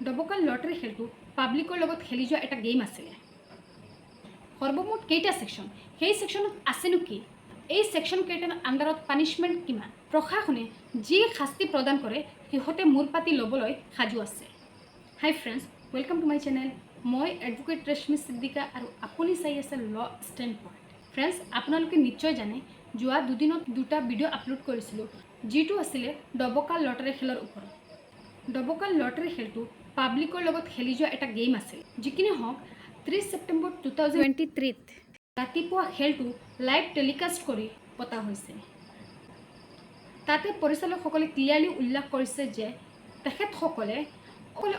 ডবকাল lottery খেলটো পাব্লিকৰ লগত খেলি যোৱা এটা গেম আছিলে। সৰ্বমুঠ কেইটা ছেকশ্যন, সেই ছেকশ্যনত আছেনো কি, এই ছেকশ্যন কেইটাৰ আণ্ডাৰত পানিছমেণ্ট কিমান, প্ৰশাসনে যি শাস্তি প্ৰদান কৰে সিহঁতে মূৰ পাতি ল'বলৈ সাজু আছে। হাই friends, welcome to my channel. মই এডভোকেট ৰশ্মি সিদ্দিকা আৰু আপুনি চাই আছে ল ষ্টেণ্ড পইণ্ট। ফ্ৰেণ্ডছ, আপোনালোকে নিশ্চয় জানে যোৱা দুদিনত দুটা ভিডিঅ' আপলোড কৰিছিলোঁ, যিটো আছিলে ডবকাল লটাৰী খেলৰ ওপৰত। ডবকাল লটাৰী খেলটো পাব্লিকৰ লগত খেলি যোৱা এটা গেম আছিল। যিখিনি হওক 30 ছেপ্টেম্বৰ 2023 ৰাতিপুৱা খেলটো লাইভ টেলিকাষ্ট কৰি পতা হৈছে। তাতে পৰিচালকসকলে ক্লিয়াৰলি উল্লেখ কৰিছে যে তেখেতসকলে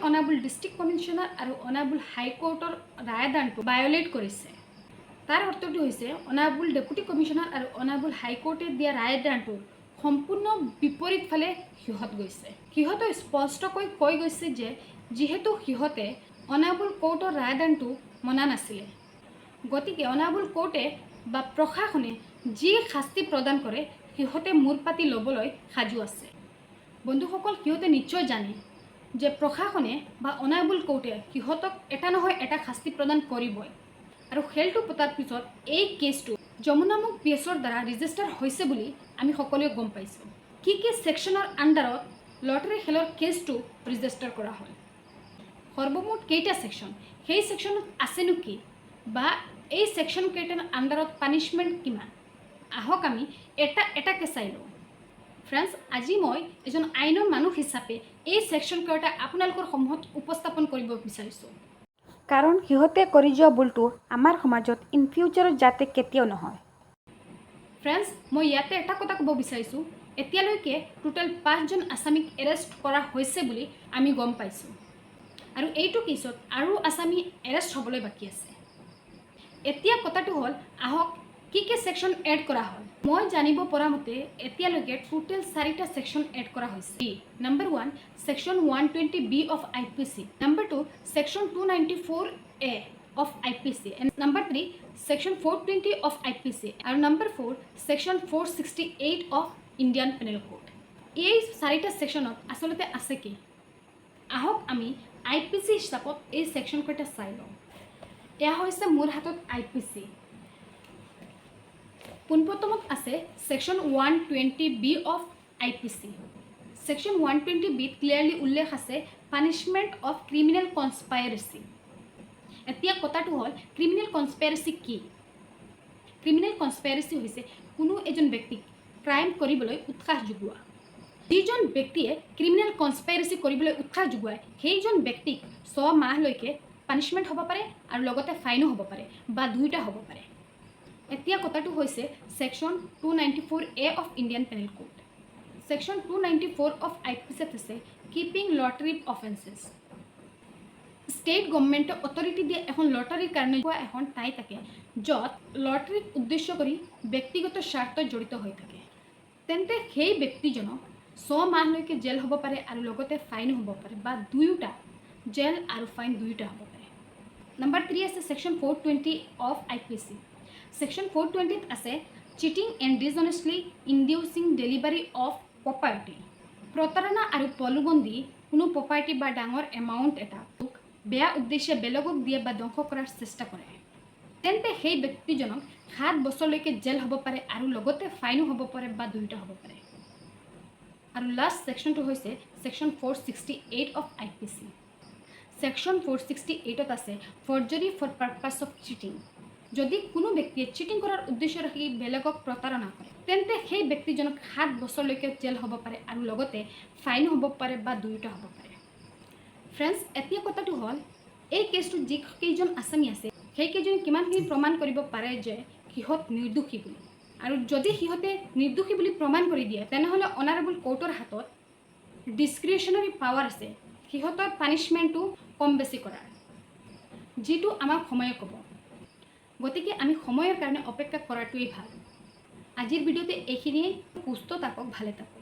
অনাবুল ডিষ্ট্ৰিক্ট কমিশ্যনাৰ আৰু অনাবুল হাইকোৰ্টৰ ৰায়দানটো ভায়লেট কৰিছে। তাৰ অৰ্থটো হৈছে অনাবুল ডেপুটি কমিশ্যনাৰ আৰু অনাবুল হাইকোৰ্টে দিয়া ৰায়দানটোৰ সম্পূৰ্ণ বিপৰীত ফালে সিহঁত গৈছে। সিহঁতে স্পষ্টকৈ কৈ গৈছে যে যিহেতু সিহঁতে অনাবুল কোৰ্টৰ ৰায়দানটো মনা নাছিলে, গতিকে অনাবুল কোৰ্টে বা প্ৰশাসনে যি শাস্তি প্ৰদান কৰে সিহঁতে মূৰ পাতি ল'বলৈ সাজু আছে। বন্ধুসকল, সিহঁতে নিশ্চয় জানে যে প্ৰশাসনে বা অনাবুল কোৰ্টে সিহঁতক এটা নহয় এটা শাস্তি প্ৰদান কৰিবই। আৰু খেলটো পতাৰ পিছত এই কেছটো যমুনামুখ পিএছৰ দ্বাৰা ৰেজিষ্টাৰ হৈছে বুলি আমি সকলোৱে গম পাইছোঁ। কি ছেকশ্যনৰ আণ্ডাৰত লটাৰী খেলৰ কেছটো ৰেজিষ্টাৰ কৰা হ'ল, সৰ্বমুঠ কেইটা ছেকশ্যন, সেই ছেকশ্যনত আছেনো কি, বা এই ছেকশ্যন কেইটাৰ আণ্ডাৰত পানিছমেণ্ট কিমান, আহক আমি এটা এটাকৈ চাই লওঁ। ফ্ৰেণ্ডছ, আজি মই এজন আইনৰ মানুহ হিচাপে এই ছেকশ্যন কেইটা আপোনালোকৰ সন্মুখত উপস্থাপন কৰিব বিচাৰিছোঁ, কাৰণ সিহঁতে কৰি যোৱা ভুলটো আমাৰ সমাজত ইন ফিউচাৰত যাতে কেতিয়াও নহয়। ফ্ৰেণ্ডছ, মই ইয়াতে এটা কথা ক'ব বিচাৰিছোঁ, এতিয়ালৈকে টোটেল 5জন আছামীক এৰেষ্ট কৰা হৈছে বুলি আমি গম পাইছোঁ, আৰু এইটো কেছত আৰু আছামী এৰেষ্ট হ'বলৈ বাকী আছে। এতিয়া কথাটো হ'ল, আহক কি ছেকশ্যন এড কৰা হ'ল। মই জানিব পৰা মতে এতিয়ালৈকে টোটেল 4টা ছেকশ্যন এড কৰা হৈছে। Number 1 section 120B of IPC, number 2 section 294A of IPC, number 3 section 420 of IPC, আৰু number 4 section 468 of Indian penal code. এই 4টা ছেকশ্যনত আচলতে আছে কি, আহক আমি IPC হিচাপত এই ছেকশ্যন কেইটা চাই লওঁ। এয়া হৈছে মোৰ হাতত IPC। পোনপ্ৰথমত আছে section 120B of IPC। Section 120Bত ক্লিয়াৰলি উল্লেখ আছে পানিছমেণ্ট অফ ক্ৰিমিনেল কনস্পাইৰেচি। এতিয়া কথাটো হ'ল, ক্ৰিমিনেল কনস্পাইৰেচি কি? ক্ৰিমিনেল কনস্পাইৰেচি হৈছে কোনো এজন ব্যক্তিক ক্ৰাইম কৰিবলৈ উৎসাহ যোগোৱা। যিজন ব্যক্তিয়ে ক্ৰিমিনেল কনস্পাইৰেচি কৰিবলৈ উৎসাহ যোগোৱায় সেইজন ব্যক্তিক 6 মাহলৈকে পানিছমেণ্ট হ'ব পাৰে আৰু লগতে ফাইনো হ'ব পাৰে বা দুয়োটা হ'ব পাৰে। এতিয়া কথাটো হৈছে section 294A of Indian penal code. Section 294 of IPCত আছে কিপিং লটাৰী অফেন্সেছ। ষ্টেট গভৰ্ণমেণ্টে অথৰিটি দিয়ে এখন লটাৰীৰ কাৰণে এখন ঠাই থাকে য'ত লটাৰীক উদ্দেশ্য কৰি ব্যক্তিগত স্বাৰ্থ জড়িত হৈ থাকে, তেন্তে সেই ব্যক্তিজনক 6 মাহলৈকে জেল হ'ব পাৰে আৰু লগতে ফাইনো হ'ব পাৰে বা দুয়োটা, জেল আৰু ফাইন দুয়োটা হ'ব পাৰে। নম্বৰ 3 আছে ছেকশ্যন 420 অফ IPC। ছেকশ্যন 420ত আছে cheating and dishonestly inducing delivery of property. প্ৰতাৰণা আৰু প্ৰলোভন দি কোনো প্ৰপাৰ্টি বা ডাঙৰ এমাউণ্ট এটা বেয়া উদ্দেশ্যে বেলেগক দিয়ে বা ধ্বংস কৰাৰ চেষ্টা কৰে, তেন্তে সেই ব্যক্তিজনক 7 বছৰলৈকে জেল হ'ব পাৰে আৰু লগতে ফাইনো হ'ব পাৰে বা দুয়োটা হ'ব পাৰে। আৰু লাষ্ট ছেকশ্যনটো হৈছে ছেকশ্যন 468 অফ IPC। ছেকশ্যন 468ত আছে ফৰ্জৰী ফৰ পাৰ্পাছ অফ চিটিং। যদি কোনো ব্যক্তিয়ে চিটিং কৰাৰ উদ্দেশ্য ৰাখি বেলেগক প্ৰতাৰণা কৰে, তেন্তে সেই ব্যক্তিজনক 7 বছৰলৈকে জেল হ'ব পাৰে আৰু লগতে ফাইনো হ'ব পাৰে বা দুয়োটা হ'ব পাৰে। ফ্ৰেণ্ডছ, এতিয়া কথাটো হ'ল, এই কেছটোত যিকেইজন আছামী আছে সেইকেইজনে কিমানখিনি প্ৰমাণ কৰিব পাৰে যে সিহঁত নিৰ্দোষী বুলি, আৰু যদি সিহঁতে নিৰ্দোষী বুলি প্ৰমাণ কৰি দিয়ে তেনেহ'লে অনাৰেবল কোৰ্টৰ হাতত ডিছক্ৰিশ্যনেৰী পাৱাৰ আছে সিহঁতৰ পানিছমেণ্টটো কম বেছি কৰাৰ, যিটো আমাক সময়ে ক'ব। গতিকে আমি সময়ৰ কাৰণে অপেক্ষা কৰাটোৱেই ভাল। আজিৰ ভিডিঅ'তে এইখিনিয়ে। সুস্থ থাকক, ভালে থাকক।